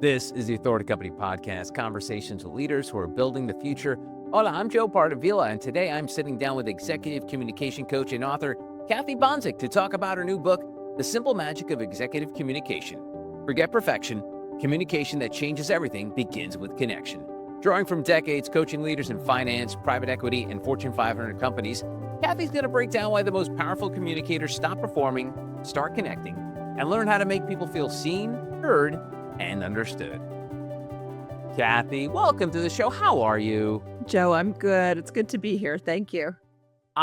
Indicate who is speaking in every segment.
Speaker 1: This is the Authority Company Podcast, conversations with leaders who are building the future. Hola, I'm Joe Pardavila, and today I'm sitting down with executive communication coach and author Cathy Bonczek to talk about her new book, The Simple Magic of Executive Communication. Forget perfection. Communication that changes everything begins with connection. Drawing from decades coaching leaders in finance, private equity, and Fortune 500 companies, Cathy's going to break down why the most powerful communicators stop performing, start connecting, and learn how to make people feel seen, heard, and understood. Cathy, welcome to the show. How are you?
Speaker 2: Joe, I'm good. It's good to be here. Thank you.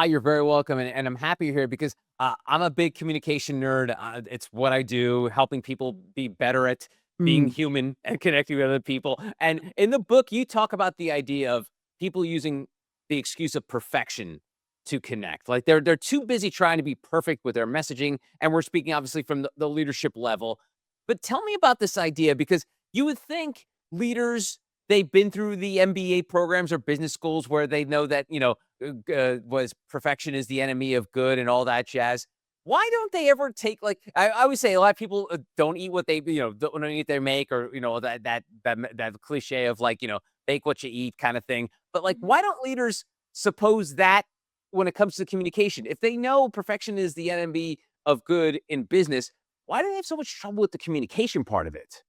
Speaker 1: You're very welcome, and I'm happy you're here because I'm a big communication nerd. It's what I do, helping people be better at being
Speaker 2: Mm.
Speaker 1: human and connecting with other people. And in the book, you talk about the idea of people using the excuse of perfection to connect. Like they're too busy trying to be perfect with their messaging, and we're speaking obviously from the leadership level. But tell me about this idea, because you would think leaders, they've been through the MBA programs or business schools where they know that, was perfection is the enemy of good and all that jazz. Why don't they ever take, like, I always say a lot of people don't eat what they, don't eat they make, or, that cliche of like, bake what you eat kind of thing. But like, why don't leaders suppose that when it comes to communication, if they know perfection is the enemy of good in business, why do they have so much trouble with the communication part of it?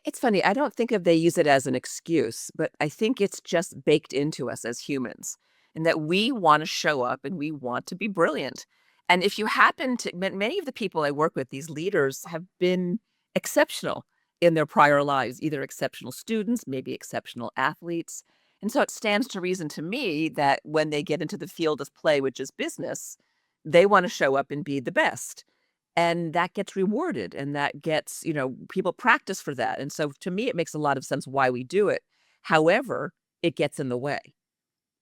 Speaker 2: It's funny. I don't think of they use it as an excuse, but I think it's just baked into us as humans, and that we want to show up and we want to be brilliant. And if you happen to, many of the people I work with, these leaders have been exceptional in their prior lives, either exceptional students, maybe exceptional athletes. And so it stands to reason to me that when they get into the field of play, which is business, they want to show up and be the best. And that gets rewarded, and that gets, people practice for that. And so to me, it makes a lot of sense why we do it. However, it gets in the way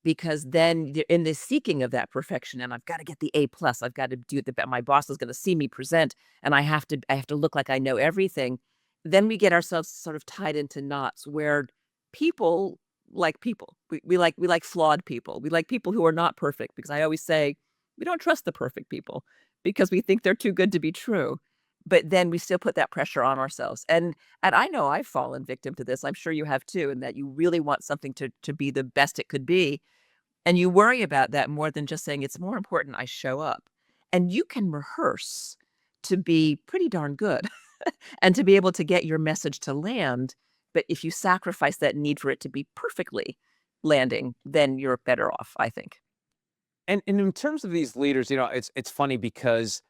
Speaker 2: because then you're in the seeking of that perfection, and I've got to get the A plus. I've got to do the my boss is going to see me present, and I have to look like I know everything. Then we get ourselves sort of tied into knots where people like people. We like flawed people. We like people who are not perfect, because I always say we don't trust the perfect people because we think they're too good to be true. But then we still put that pressure on ourselves. And I know I've fallen victim to this. I'm sure you have too, and that you really want something to be the best it could be. And you worry about that more than just saying it's more important I show up. And you can rehearse to be pretty darn good and to be able to get your message to land. But if you sacrifice that need for it to be perfectly landing, then you're better off, I think.
Speaker 1: And in terms of these leaders, it's funny because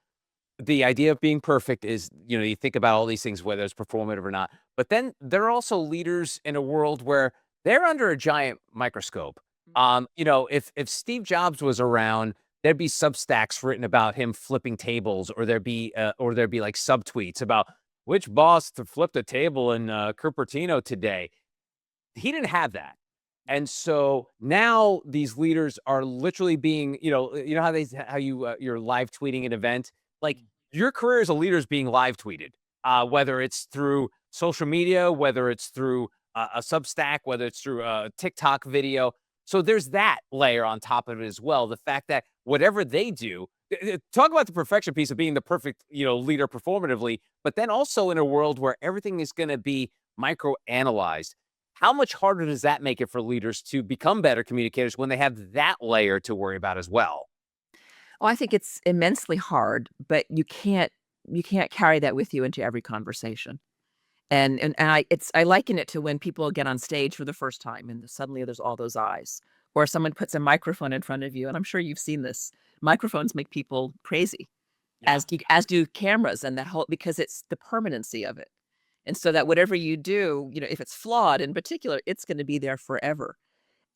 Speaker 1: the idea of being perfect is, you think about all these things, whether it's performative or not. But then there are also leaders in a world where they're under a giant microscope. If Steve Jobs was around, there'd be substacks written about him flipping tables, or there'd be like subtweets about which boss to flip the table in Cupertino today. He didn't have that. And so now these leaders are literally being, you're live tweeting an event. Like, your career as a leader is being live tweeted, whether it's through social media, whether it's through a Substack, whether it's through a TikTok video. So there's that layer on top of it as well. The fact that whatever they do, talk about the perfection piece of being the perfect, leader performatively, but then also in a world where everything is going to be micro analyzed. How much harder does that make it for leaders to become better communicators when they have that layer to worry about as well?
Speaker 2: Oh, I think it's immensely hard, but you can't carry that with you into every conversation. And I liken it to when people get on stage for the first time and suddenly there's all those eyes, or someone puts a microphone in front of you, and I'm sure you've seen this. Microphones make people crazy,
Speaker 1: Yeah.
Speaker 2: as do cameras, and that whole, because it's the permanency of it. And so that whatever you do, if it's flawed in particular, it's going to be there forever.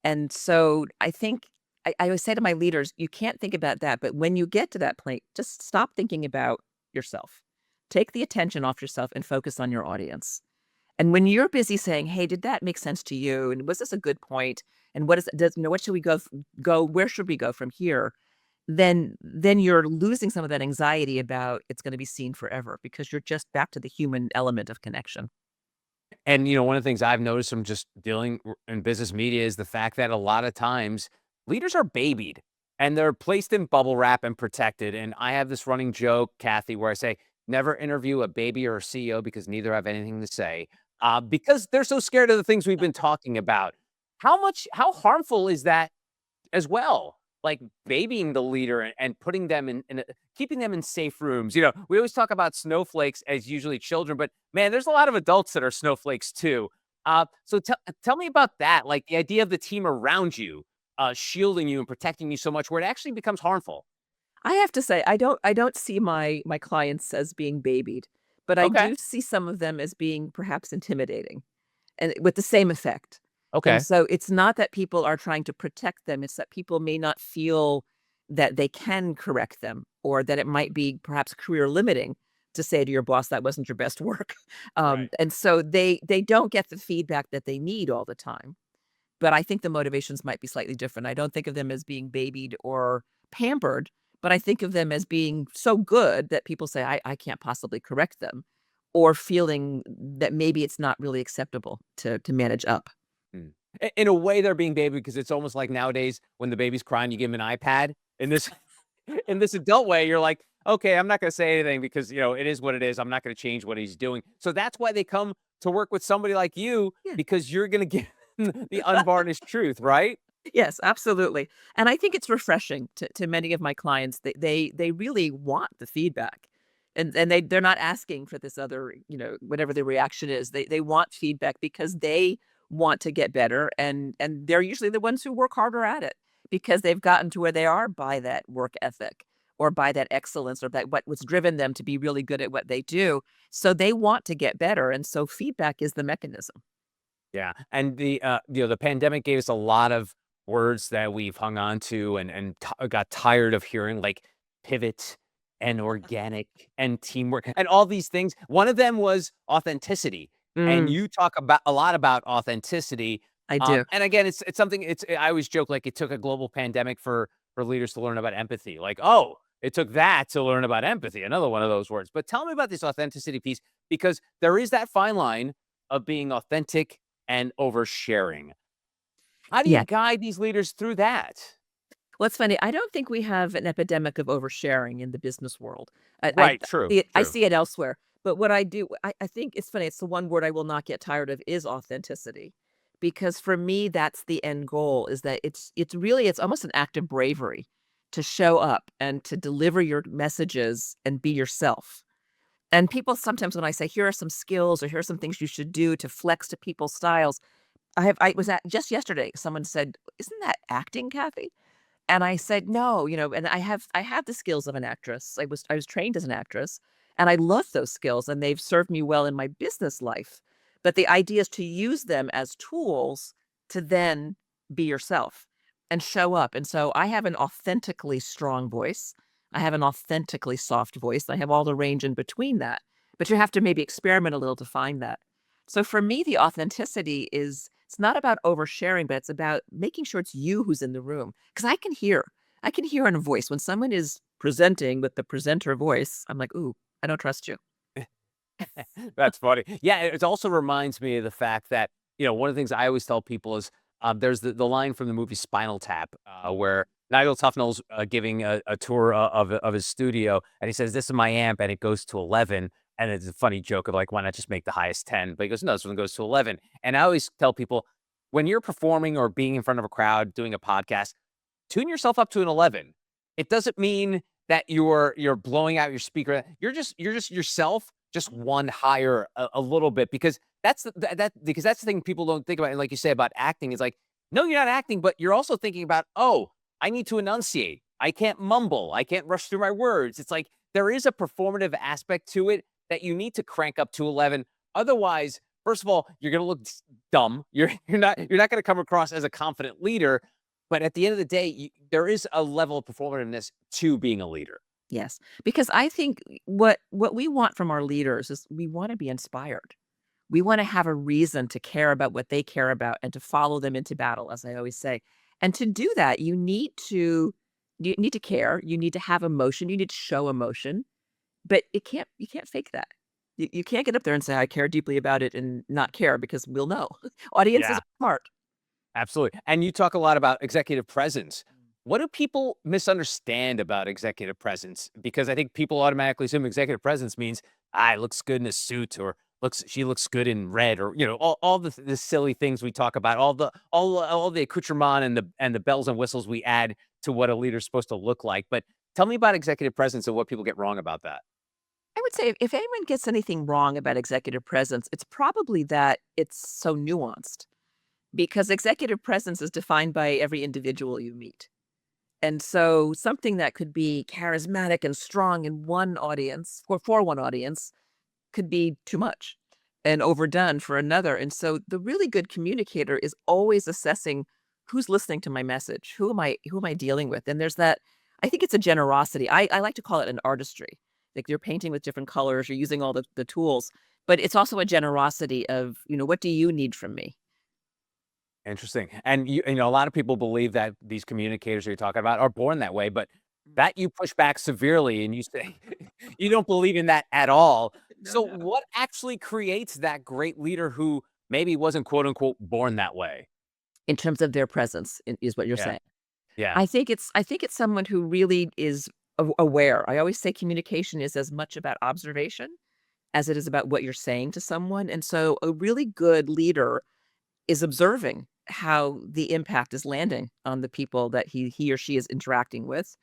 Speaker 2: And so I think I always say to my leaders, you can't think about that. But when you get to that point, just stop thinking about yourself. Take the attention off yourself and focus on your audience. And when you're busy saying, "Hey, did that make sense to you? And was this a good point? And what should we go? Where should we go from here?" Then you're losing some of that anxiety about it's going to be seen forever, because you're just back to the human element of connection.
Speaker 1: And, one of the things I've noticed from just dealing in business media is the fact that a lot of times leaders are babied and they're placed in bubble wrap and protected. And I have this running joke, Cathy, where I say, never interview a baby or a CEO because neither have anything to say. because they're so scared of the things we've been talking about. How harmful is that as well? Like babying the leader and putting them keeping them in safe rooms. We always talk about snowflakes as usually children, but man, there's a lot of adults that are snowflakes too. So tell me about that, like the idea of the team around you, shielding you and protecting you so much where it actually becomes harmful.
Speaker 2: I have to say, I don't see my clients as being babied, but I
Speaker 1: Okay.
Speaker 2: do see some of them as being perhaps intimidating and with the same effect. And
Speaker 1: Okay.
Speaker 2: so it's not that people are trying to protect them, it's that people may not feel that they can correct them or that it might be perhaps career limiting to say to your boss that wasn't your best work.
Speaker 1: Right.
Speaker 2: And so they don't get the feedback that they need all the time. But I think the motivations might be slightly different. I don't think of them as being babied or pampered, but I think of them as being so good that people say, I can't possibly correct them, or feeling that maybe it's not really acceptable to manage up.
Speaker 1: Mm. In a way, they're being baby because it's almost like nowadays when the baby's crying, you give him an iPad. In this in this adult way, you're like, okay, I'm not going to say anything because it is what it is. I'm not going to change what he's doing. So that's why they come to work with somebody like you
Speaker 2: Yeah.
Speaker 1: because you're going to give the unvarnished truth, right?
Speaker 2: Yes, absolutely. And I think it's refreshing to many of my clients. They really want the feedback. And they're not asking for this other, whatever the reaction is. They want feedback because they want to get better and they're usually the ones who work harder at it because they've gotten to where they are by that work ethic or by that excellence or that what was driven them to be really good at what they do. So they want to get better. And so feedback is the mechanism.
Speaker 1: Yeah, and the pandemic gave us a lot of words that we've hung on to and got tired of hearing, like pivot and organic and teamwork and all these things. One of them was authenticity, and
Speaker 2: Mm,
Speaker 1: you talk about a lot about authenticity.
Speaker 2: I do.
Speaker 1: And again, it's something. I always joke like it took a global pandemic for leaders to learn about empathy. Like, oh, it took that to learn about empathy. Another one of those words. But tell me about this authenticity piece because there is that fine line of being authentic and oversharing. How do you
Speaker 2: Yeah.
Speaker 1: guide these leaders through that?
Speaker 2: Well, it's funny. I don't think we have an epidemic of oversharing in the business world.
Speaker 1: Right, true,
Speaker 2: I
Speaker 1: true.
Speaker 2: see it elsewhere. But what I do, I think it's funny. It's the one word I will not get tired of is authenticity, because for me, that's the end goal. Is that it's almost an act of bravery to show up and to deliver your messages and be yourself. And people sometimes when I say here are some skills or here are some things you should do to flex to people's styles, I was at just yesterday. Someone said, "Isn't that acting, Kathy?" And I said, "No," and I have the skills of an actress. I was trained as an actress, and I love those skills, and they've served me well in my business life. But the idea is to use them as tools to then be yourself and show up. And so I have an authentically strong voice. I have an authentically soft voice. I have all the range in between that. But you have to maybe experiment a little to find that. So for me, the authenticity is it's not about oversharing, but it's about making sure it's you who's in the room. Because I can hear in a voice when someone is presenting with the presenter voice. I'm like, ooh, I don't trust you.
Speaker 1: That's funny. Yeah, it also reminds me of the fact that, one of the things I always tell people is there's the line from the movie Spinal Tap where Nigel Tufnell's giving a tour of his studio, and he says, "This is my amp," and it goes to 11. And it's a funny joke of like, why not just make the highest 10? But he goes, no, this one goes to 11. And I always tell people when you're performing or being in front of a crowd doing a podcast, tune yourself up to an 11. It doesn't mean that you're blowing out your speaker. You're just yourself, just one higher a little bit because that's the thing people don't think about. And like you say about acting, is like, no, you're not acting, but you're also thinking about, oh, I need to enunciate. I can't mumble. I can't rush through my words. It's like there is a performative aspect to it that you need to crank up to 11. Otherwise, first of all, you're going to look dumb. You're not going to come across as a confident leader. But at the end of the day, there is a level of performativeness to being a leader.
Speaker 2: Yes, because I think what we want from our leaders is we want to be inspired. We want to have a reason to care about what they care about and to follow them into battle, as I always say. And to do that, you need to care. You need to have emotion. You need to show emotion. But you can't fake that. You can't get up there and say, "I care deeply about it," and not care because we'll know. Audiences
Speaker 1: Yeah.
Speaker 2: are smart.
Speaker 1: Absolutely. And you talk a lot about executive presence. What do people misunderstand about executive presence? Because I think people automatically assume executive presence means, it looks good in a suit or looks she looks good in red, or, all the silly things we talk about, all the accoutrement and the bells and whistles we add to what a leader's supposed to look like. But tell me about executive presence and what people get wrong about that.
Speaker 2: I would say if anyone gets anything wrong about executive presence, it's probably that it's so nuanced because executive presence is defined by every individual you meet. And so something that could be charismatic and strong in one audience for one audience could be too much and overdone for another. And so the really good communicator is always assessing who's listening to my message, who am I dealing with? And there's that, I think it's a generosity. I like to call it an artistry. Like you're painting with different colors, you're using all the tools, but it's also a generosity of, what do you need from me?
Speaker 1: Interesting. And a lot of people believe that these communicators you're talking about are born that way, but
Speaker 2: Mm.
Speaker 1: that you push back severely and you say you don't believe in that at all.
Speaker 2: No,
Speaker 1: So
Speaker 2: no.
Speaker 1: what actually creates that great leader who maybe wasn't quote unquote born that way?
Speaker 2: In terms of their presence is what you're
Speaker 1: Yeah.
Speaker 2: saying.
Speaker 1: Yeah.
Speaker 2: I think it's someone who really is aware. I always say communication is as much about observation as it is about what you're saying to someone. And so a really good leader is observing how the impact is landing on the people that he or she is interacting with.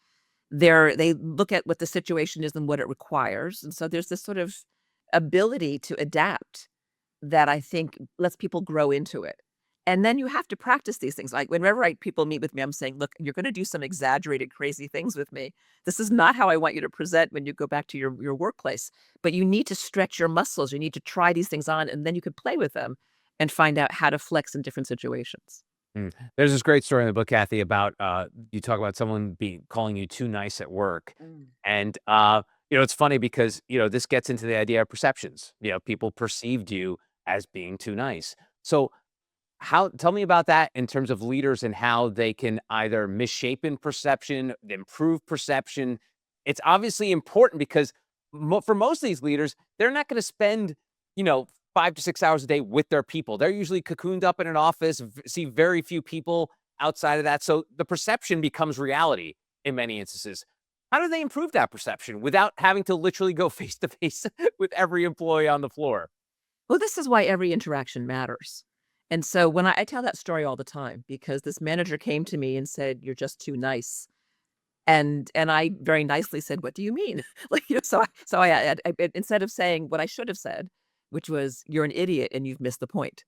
Speaker 2: They look at what the situation is and what it requires. And so there's this sort of ability to adapt that I think lets people grow into it. And then you have to practice these things. Like whenever people meet with me, I'm saying, look, you're going to do some exaggerated, crazy things with me. This is not how I want you to present when you go back to your workplace. But you need to stretch your muscles. You need to try these things on, and then you can play with them and find out how to flex in different situations.
Speaker 1: Mm. There's this great story in the book, Kathy, about you talk about someone be calling you too nice at work.
Speaker 2: Mm.
Speaker 1: And it's funny because this gets into the idea of perceptions. People perceived you as being too nice. So how tell me about that in terms of leaders and how they can either misshapen perception, improve perception. It's obviously important because for most of these leaders, they're not going to spend, you know, 5 to 6 hours a day with their people. They're usually cocooned up in an office, see very few people outside of that. So the perception becomes reality in many instances. How do they improve that perception without having to literally go face to face with every employee on the floor?
Speaker 2: Well, this is why every interaction matters. And so when I tell that story all the time because this manager came to me and said, "You're just too nice." And I very nicely said, "What do you mean?" So I instead of saying what I should have said, which was, "You're an idiot and you've missed the point.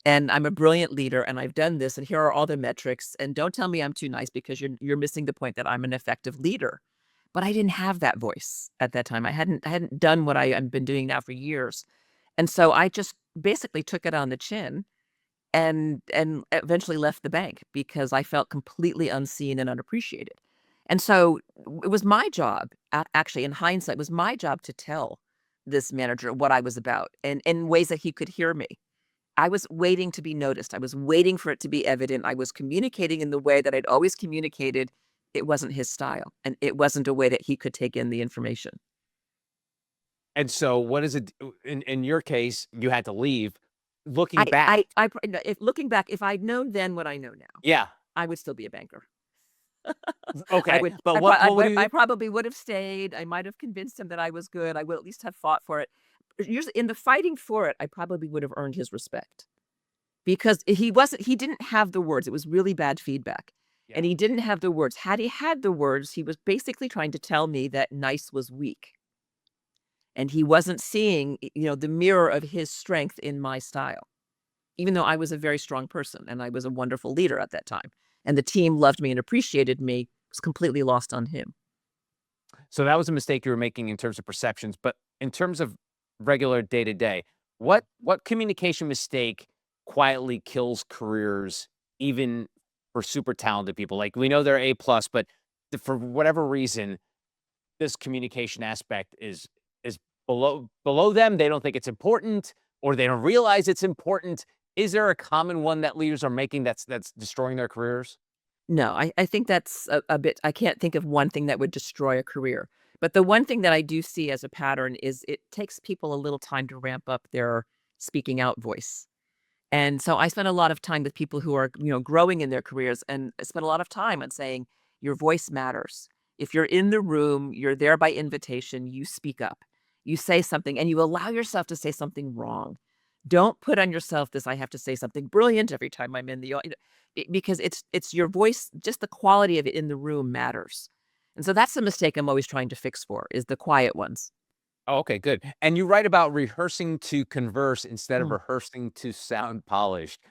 Speaker 2: And I'm a brilliant leader and I've done this and here are all the metrics and don't tell me I'm too nice because you're missing the point that I'm an effective leader." But I didn't have that voice at that time. I hadn't done what I've been doing now for years. And so I just basically took it on the chin and eventually left the bank because I felt completely unseen and unappreciated. And so it was my job, actually, in hindsight, it was my job to tell this manager what I was about and in ways that he could hear me. I was waiting to be noticed. I was waiting for it to be evident. I was communicating in the way that I'd always communicated. It wasn't his style, and it wasn't a way that he could take in the information.
Speaker 1: And so what is it in your case, you had to leave. Looking back,
Speaker 2: No, if looking back, if I'd known then what I know now,
Speaker 1: yeah,
Speaker 2: I would still be a banker. I
Speaker 1: okay,
Speaker 2: would
Speaker 1: but
Speaker 2: I pro
Speaker 1: what would you
Speaker 2: I probably would have stayed. I might have convinced him that I was good. I would at least have fought for it. Usually in the fighting for it, I probably would have earned his respect because he didn't have the words. It was really bad feedback.
Speaker 1: yeah.
Speaker 2: And he didn't have the words. Had he had the words, he was basically trying to tell me that nice was weak. And he wasn't seeing, the mirror of his strength in my style, even though I was a very strong person and I was a wonderful leader at that time. And the team loved me and appreciated me, it was completely lost on him.
Speaker 1: So that was a mistake you were making in terms of perceptions, but in terms of regular day to day, what communication mistake quietly kills careers even for super talented people? Like we know they're A plus, but for whatever reason, this communication aspect is below them. They don't think it's important or they don't realize it's important. Is there a common one that leaders are making that's destroying their careers?
Speaker 2: No, I think that's a bit, I can't think of one thing that would destroy a career. But the one thing that I do see as a pattern is it takes people a little time to ramp up their speaking out voice. And so I spend a lot of time with people who are, growing in their careers and I spend a lot of time on saying your voice matters. If you're in the room, you're there by invitation, you speak up. You say something and you allow yourself to say something wrong. Don't put on yourself this, "I have to say something brilliant every time I'm in the au," because it's your voice, just the quality of it in the room matters. And so that's the mistake I'm always trying to fix for, is the quiet ones.
Speaker 1: Oh, okay, good. And you write about rehearsing to converse instead of
Speaker 2: Mm.
Speaker 1: rehearsing to sound polished.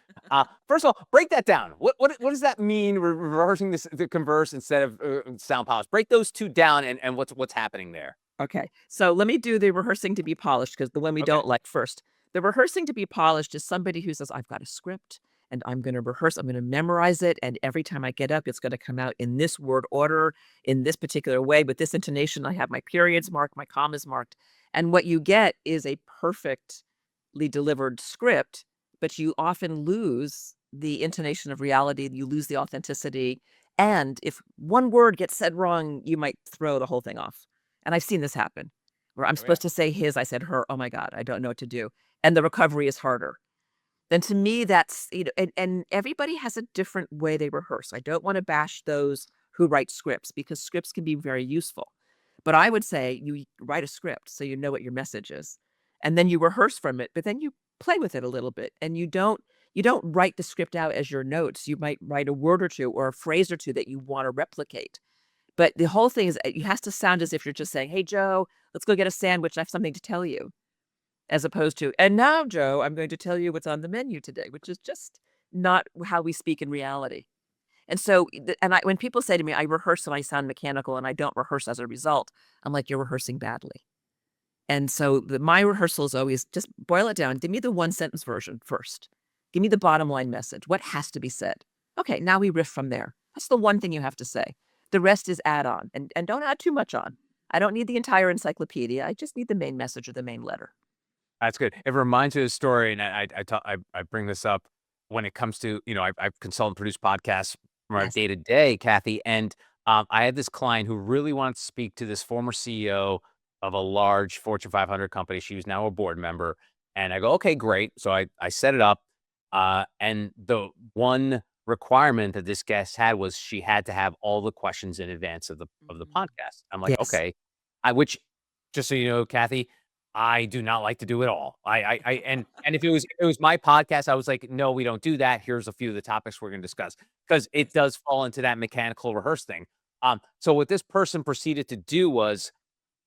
Speaker 1: First of all, break that down. What does that mean? Rehearsing this to converse instead of sound polished. Break those two down and what's happening there.
Speaker 2: Okay, so let me do the rehearsing to be polished, because the one we
Speaker 1: Okay.
Speaker 2: don't like first. The rehearsing to be polished is somebody who says, "I've got a script and I'm gonna rehearse, I'm gonna memorize it, and every time I get up, it's gonna come out in this word order, in this particular way, with this intonation. I have my periods marked, my commas marked." And what you get is a perfectly delivered script, but you often lose the intonation of reality, you lose the authenticity, and if one word gets said wrong, you might throw the whole thing off. And I've seen this happen, where I'm
Speaker 1: Oh yeah.
Speaker 2: supposed to say his, I said her. Oh my god, I don't know what to do, and the recovery is harder. Then to me, that's, and everybody has a different way they rehearse. I don't wanna bash those who write scripts, because scripts can be very useful. But I would say you write a script so you know what your message is, and then you rehearse from it, but then you play with it a little bit, and you don't write the script out as your notes. You might write a word or 2 or a phrase or 2 that you wanna replicate. But the whole thing is, it has to sound as if you're just saying, "Hey, Joe, let's go get a sandwich. I have something to tell you." As opposed to, "And now, Joe, I'm going to tell you what's on the menu today," which is just not how we speak in reality. And so, when people say to me, "I rehearse and I sound mechanical and I don't rehearse as a result," I'm like, "You're rehearsing badly." And so my rehearsal is always just boil it down. Give me the one sentence version first. Give me the bottom line message. What has to be said? Okay, now we riff from there. That's the one thing you have to say. The rest is add on, and don't add too much on. I don't need the entire encyclopedia. I just need the main message or the main letter.
Speaker 1: That's good. It reminds me of a story, and I bring this up when it comes to, I consult and produce podcasts from our
Speaker 2: Yes.
Speaker 1: day to day, Kathy, and I had this client who really wanted to speak to this former CEO of a large Fortune 500 company. She was now a board member, and I go, okay, great. So I set it up, and the one requirement that this guest had was she had to have all the questions in advance of the
Speaker 2: Mhm.
Speaker 1: podcast. I'm like,
Speaker 2: Yes.
Speaker 1: okay, which just so you know, Kathy, I do not like to do it all. And if it was my podcast, I was like, "No, we don't do that. Here's a few of the topics we're gonna discuss because it
Speaker 2: Yes.
Speaker 1: does fall into that mechanical rehearse thing. So what this person proceeded to do was,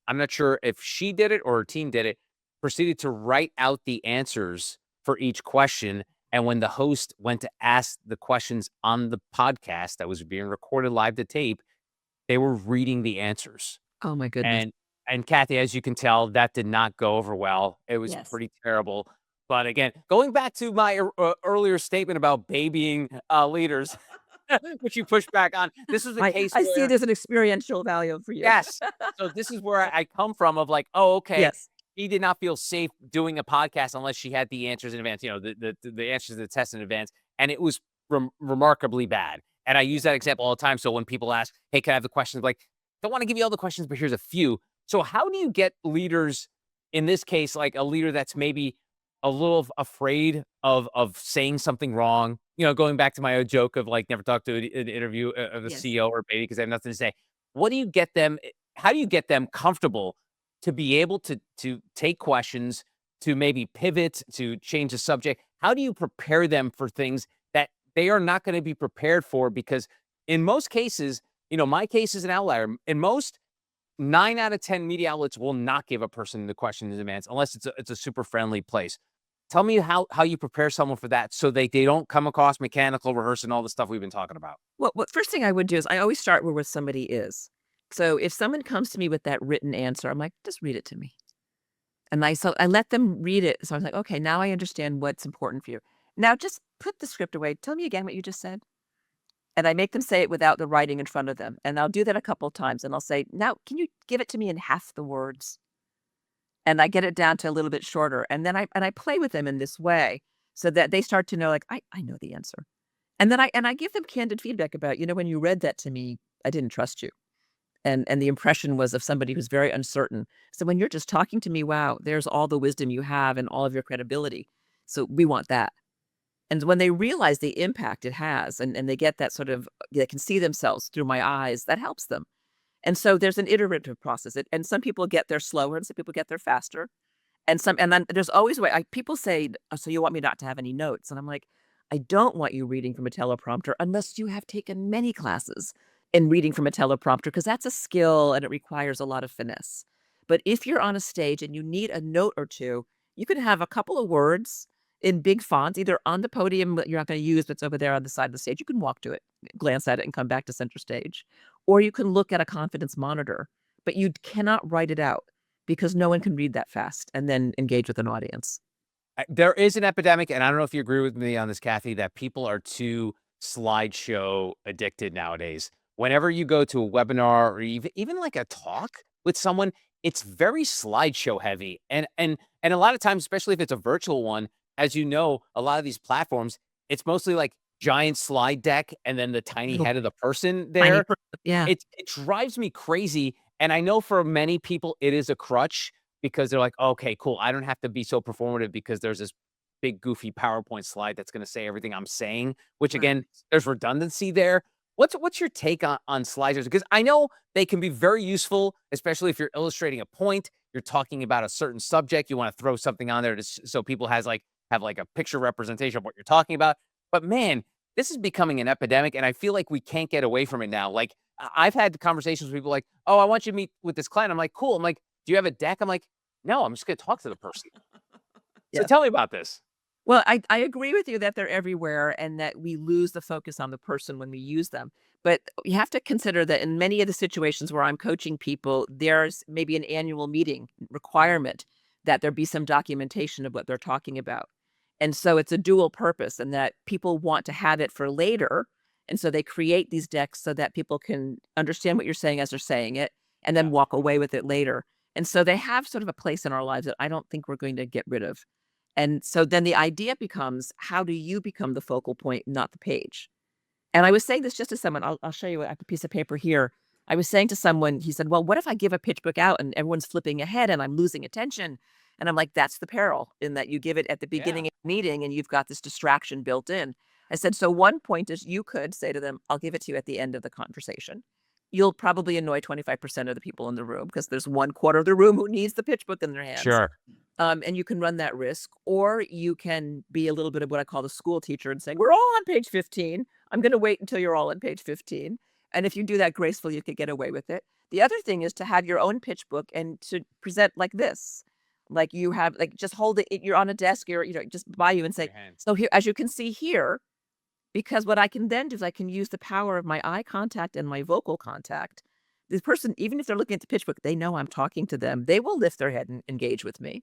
Speaker 1: I'm not sure if she did it or her team did it, proceeded to write out the answers for each question, and when the host went to ask the questions on the podcast that was being recorded live to tape, they were reading the answers.
Speaker 2: Oh my goodness.
Speaker 1: And Kathy, as you can tell, that did not go over well. It was
Speaker 2: Yes.
Speaker 1: pretty terrible. But again, going back to my earlier statement about babying leaders, which you pushed back on, this is a case
Speaker 2: I see it
Speaker 1: where
Speaker 2: as an experiential value for you.
Speaker 1: yes. So this is where I come from of like, oh, okay,
Speaker 2: Yes.
Speaker 1: she did not feel safe doing a podcast unless she had the answers in advance, the answers to the test in advance, and it was remarkably bad. And I use that example all the time. So when people ask, "Hey, can I have the questions?" Like, don't want to give you all the questions, but here's a few. So how do you get leaders in this case, like a leader that's maybe a little afraid of saying something wrong? Going back to my old joke of like never talk to an interview of a
Speaker 2: Yes.
Speaker 1: CEO or a baby because they have nothing to say. What do you get them? How do you get them comfortable to be able to take questions, to maybe pivot, to change the subject? How do you prepare them for things that they are not going to be prepared for? Because in most cases, my case is an outlier. In most, 9 out of 10 media outlets will not give a person the question in advance unless it's a super friendly place. Tell me how you prepare someone for that so they don't come across mechanical, rehearsing all the stuff we've been talking about.
Speaker 2: Well, what first thing I would do is I always start where somebody is. So if someone comes to me with that written answer, I'm like, "Just read it to me." And I let them read it. So I was like, "Okay, now I understand what's important for you. Now just put the script away. Tell me again what you just said." And I make them say it without the writing in front of them. And I'll do that a couple of times, and I'll say, "Now, can you give it to me in half the words?" And I get it down to a little bit shorter. And then I play with them in this way so that they start to know, like, I know the answer. And then I give them candid feedback about, when you read that to me, I didn't trust you. And the impression was of somebody who's very uncertain. So when you're just talking to me, wow, there's all the wisdom you have and all of your credibility. So we want that. And when they realize the impact it has, and they get that sort of, they can see themselves through my eyes, that helps them. And so there's an iterative process, and some people get there slower and some people get there faster. And then there's always a way. People say, "Oh, so you want me not to have any notes?" And I'm like, "I don't want you reading from a teleprompter unless you have taken many classes in reading from a teleprompter, because that's a skill and it requires a lot of finesse. But if you're on a stage and you need a note or two, you can have a couple of words in big font, either on the podium that you're not going to use, that's over there on the side of the stage. You can walk to it, glance at it, and come back to center stage. Or you can look at a confidence monitor, but you cannot write it out because no one can read that fast and then engage with an audience."
Speaker 1: There is an epidemic, and I don't know if you agree with me on this, Kathy, that people are too slideshow addicted nowadays. Whenever you go to a webinar or even like a talk with someone, it's very slideshow heavy. And a lot of times, especially if it's a virtual one, as you know, a lot of these platforms, it's mostly like giant slide deck and then the tiny
Speaker 2: Little
Speaker 1: head of the person
Speaker 2: tiny
Speaker 1: there.
Speaker 2: yeah.
Speaker 1: It drives me crazy, and I know for many people it is a crutch because they're like, "Okay, cool. I don't have to be so performative because there's this big goofy PowerPoint slide that's gonna say everything I'm saying," which
Speaker 2: Right.
Speaker 1: again, there's redundancy there. What's your take on sliders? Because I know they can be very useful, especially if you're illustrating a point, you're talking about a certain subject, you wanna throw something on there to so people have like a picture representation of what you're talking about. But man, this is becoming an epidemic, and I feel like we can't get away from it now. Like, I've had conversations with people like, "Oh, I want you to meet with this client." I'm like, "Cool." I'm like, "Do you have a deck?" I'm like, "No, I'm just gonna talk to the person." So
Speaker 2: Yeah.
Speaker 1: tell me about this.
Speaker 2: Well, I agree with you that they're everywhere and that we lose the focus on the person when we use them. But you have to consider that in many of the situations where I'm coaching people, there's maybe an annual meeting requirement that there be some documentation of what they're talking about. And so it's a dual purpose, and that people want to have it for later. And so they create these decks so that people can understand what you're saying as they're saying it and then
Speaker 1: Yeah.
Speaker 2: walk away with it later. And so they have sort of a place in our lives that I don't think we're going to get rid of. And so then the idea becomes, how do you become the focal point, not the page? And I was saying this just to someone, I'll show you a piece of paper here. I was saying to someone, he said, "Well, what if I give a pitch book out and everyone's flipping ahead and I'm losing attention?" And I'm like, "That's the peril, in that you give it at the
Speaker 1: Yeah.
Speaker 2: beginning of the meeting and you've got this distraction built in." I said, "So one point is you could say to them, 'I'll give it to you at the end of the conversation.' You'll probably annoy 25% of the people in the room because there's one quarter of the room who needs the pitch book in their hands.
Speaker 1: Sure.
Speaker 2: And you can run that risk, or you can be a little bit of what I call the school teacher and saying, 'We're all on page 15. I'm going to wait until you're all on page 15.' And if you do that gracefully, you could get away with it. The other thing is to have your own pitch book and to present like this. Like you have, like, just hold it, you're on a desk, or, just by you and say,
Speaker 1: Your hand.
Speaker 2: 'So here, as you can see here,' because what I can then do is I can use the power of my eye contact and my vocal contact. This person, even if they're looking at the pitch book, they know I'm talking to them. They will lift their head and engage with me.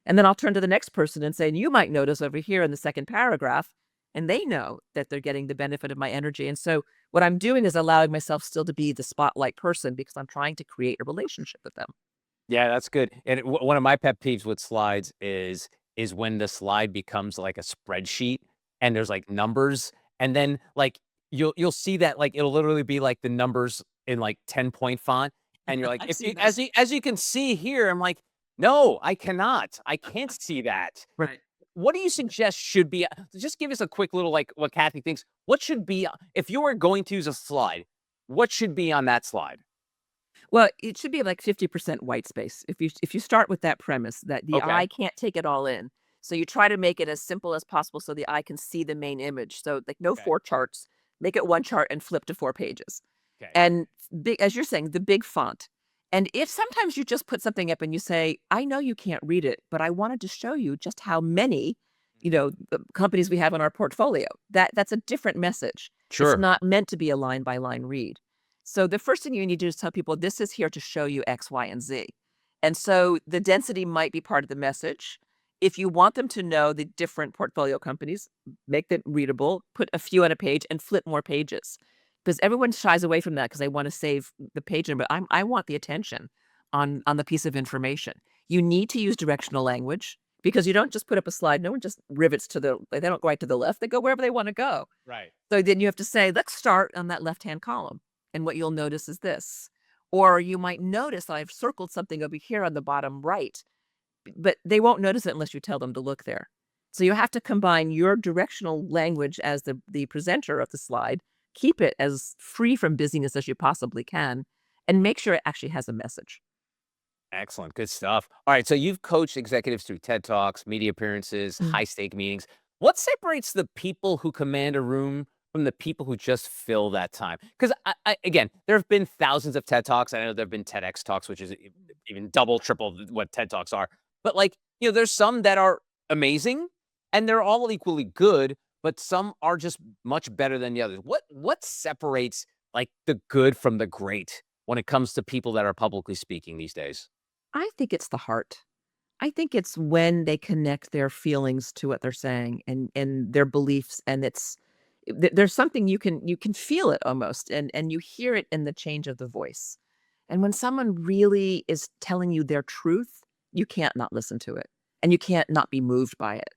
Speaker 2: And then I'll turn to the next person and say, "And you might notice over here in the second paragraph," and they know that they're getting the benefit of my energy. And so what I'm doing is allowing myself still to be the spotlight person because I'm trying to create a relationship with them.
Speaker 1: Yeah, that's good. And one of my pet peeves with slides is when the slide becomes like a spreadsheet and there's like numbers, and then like you'll see that like it'll literally be like the numbers in like 10-point font, and you're like,
Speaker 2: I've
Speaker 1: if you
Speaker 2: seen those.
Speaker 1: as you can see here, I'm like, no, I cannot. I can't see that.
Speaker 2: Right.
Speaker 1: What do you suggest should be just give us a quick little like what Kathy thinks. What should be if you were going to use a slide, what should be on that slide?
Speaker 2: Well, it should be like 50% white space. If you start with that premise that the
Speaker 1: Okay.
Speaker 2: eye can't take it all in. So you try to make it as simple as possible so the eye can see the main image. So like no
Speaker 1: Okay.
Speaker 2: four charts, make it one chart and flip to four pages.
Speaker 1: Okay.
Speaker 2: And big, as you're saying, the big font. And if sometimes you just put something up and you say, "I know you can't read it, but I wanted to show you just how many, the companies we have in our portfolio." That's a different message. It's
Speaker 1: Sure.
Speaker 2: not meant to be a line by line read. So the first thing you need to do is tell people, "This is here to show you X, Y, and Z." And so the density might be part of the message. If you want them to know the different portfolio companies, make them readable, put a few on a page and flip more pages. Because everyone shies away from that because they want to save the page number. I want the attention on the piece of information. You need to use directional language because you don't just put up a slide. No one just rivets they don't go right to the left. They go wherever they want to go.
Speaker 1: Right.
Speaker 2: So then you have to say, "Let's start on that left-hand column." And what you'll notice is this. Or you might notice that I've circled something over here on the bottom right, but they won't notice it unless you tell them to look there. So you have to combine your directional language as the presenter of the slide, keep it as free from busyness as you possibly can, and make sure it actually has a message.
Speaker 1: Excellent. Good stuff. All right. So you've coached executives through TED Talks, media appearances,
Speaker 2: Mm.
Speaker 1: high stake meetings. What separates the people who command a room from the people who just fill that time? Because again, there have been thousands of TED Talks. I know there have been TEDx Talks, which is even double, triple what TED Talks are. But there's some that are amazing and they're all equally good, but some are just much better than the others. What separates the good from the great when it comes to people that are publicly speaking these days?
Speaker 2: I think it's the heart. I think it's when they connect their feelings to what they're saying and their beliefs, and there's something you can feel it almost, and you hear it in the change of the voice. And when someone really is telling you their truth, you can't not listen to it, and you can't not be moved by it.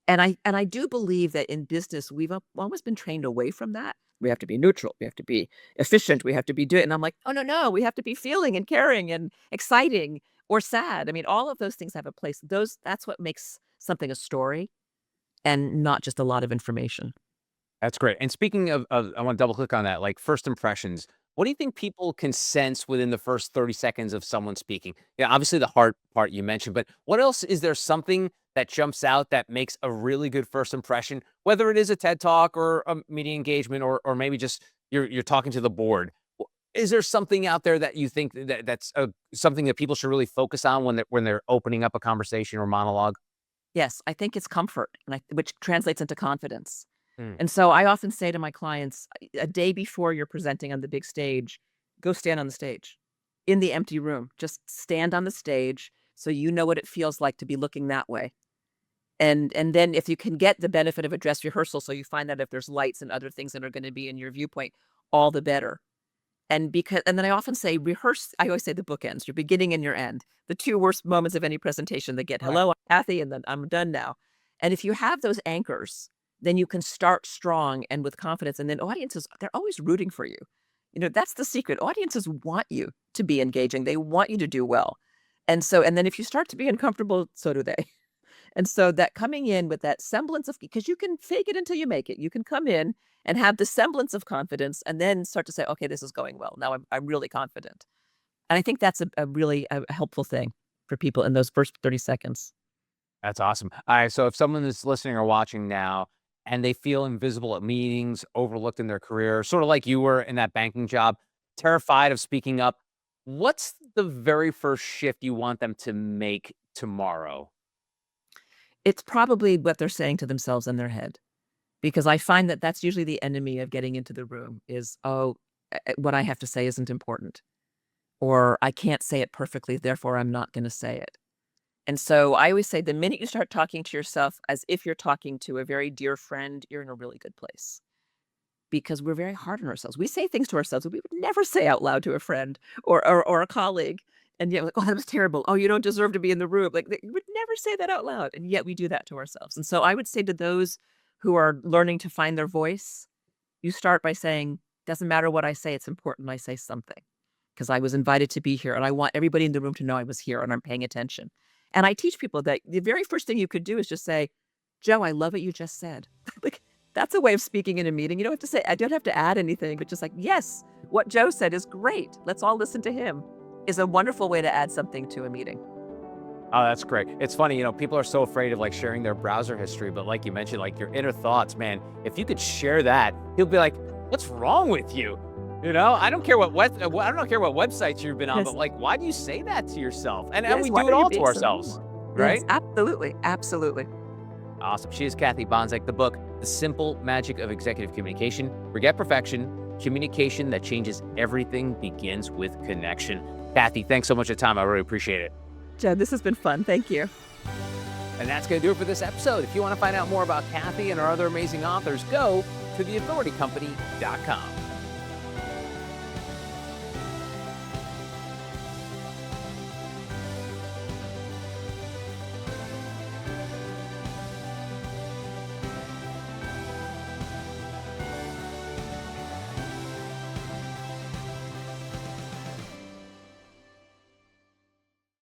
Speaker 2: And I do believe that in business, we've always been trained away from that. We have to be neutral, we have to be efficient, we have to be doing, and I'm like, "Oh, no, no, we have to be feeling and caring and exciting or sad." I mean, all of those things have a place. That's what makes something a story and not just a lot of information.
Speaker 1: That's great. And speaking of I want to double click on that, like first impressions. What do you think people can sense within the first 30 seconds of someone speaking? Yeah, obviously the heart part you mentioned, but what else is there something that jumps out that makes a really good first impression, whether it is a TED talk or a media engagement or maybe just you're talking to the board. Is there something out there that you think that's something that people should really focus on when they're opening up a conversation or monologue?
Speaker 2: Yes, I think it's comfort, which translates into confidence.
Speaker 1: Mm.
Speaker 2: And so I often say to my clients, a day before you're presenting on the big stage, go stand on the stage in the empty room. Just stand on the stage so you know what it feels like to be looking that way. And then if you can get the benefit of a dress rehearsal, so you find out if there's lights and other things that are going to be in your viewpoint, all the better. And then I often say rehearse. I always say the bookends, your beginning and your end. The two worst moments of any presentation, they get,
Speaker 1: Right.
Speaker 2: "Hello, I'm Kathy," and then, "I'm done now." And if you have those anchors, then you can start strong and with confidence, and then audiences, they're always rooting for you. That's the secret. Audiences want you to be engaging. They want you to do well. And then if you start to be uncomfortable, so do they. And so that coming in with that semblance of, because you can fake it until you make it. You can come in and have the semblance of confidence and then start to say, "Okay, this is going well. Now I'm really confident." And I think that's a really a helpful thing for people in those first 30 seconds.
Speaker 1: That's awesome. All right. So if someone is listening or watching now and they feel invisible at meetings, overlooked in their career, sort of like you were in that banking job, terrified of speaking up, what's the very first shift you want them to make tomorrow?
Speaker 2: It's probably what they're saying to themselves in their head, because I find that that's usually the enemy of getting into the room is, "Oh, what I have to say isn't important," or "I can't say it perfectly, therefore I'm not going to say it." And so I always say the minute you start talking to yourself as if you're talking to a very dear friend, you're in a really good place, because we're very hard on ourselves. We say things to ourselves that we would never say out loud to a friend or a colleague. And yet, like, "Oh, that was terrible. Oh, you don't deserve to be in the room." Like, you would never say that out loud. And yet we do that to ourselves. And so I would say to those who are learning to find their voice, you start by saying, "Doesn't matter what I say, it's important I say something, because I was invited to be here, and I want everybody in the room to know I was here and I'm paying attention." And I teach people that the very first thing you could do is just say, "Joe, I love what you just said." Like, that's a way of speaking in a meeting. You don't have to say, I don't have to add anything, but just like, "Yes, what Joe said is great. Let's all listen to him," is a wonderful way to add something to a meeting.
Speaker 1: Oh, that's great. It's funny, people are so afraid of sharing their browser history, but like you mentioned, your inner thoughts, man, if you could share that, he'll be like, "What's wrong with you?" I don't care I don't care what websites you've been on, but
Speaker 2: Yes.
Speaker 1: why do you say that to yourself? And
Speaker 2: Yes.
Speaker 1: we
Speaker 2: Why
Speaker 1: do it
Speaker 2: are you
Speaker 1: all to
Speaker 2: being so
Speaker 1: ourselves,
Speaker 2: mean? Yes,
Speaker 1: right?
Speaker 2: absolutely. Absolutely.
Speaker 1: Awesome. She is Cathy Bonczek. The book, The Simple Magic of Executive Communication. Forget perfection. Communication that changes everything begins with connection. Cathy, thanks so much for your time. I really appreciate it.
Speaker 2: Joe, this has been fun. Thank you.
Speaker 1: And that's going to do it for this episode. If you want to find out more about Cathy and our other amazing authors, go to theauthoritycompany.com.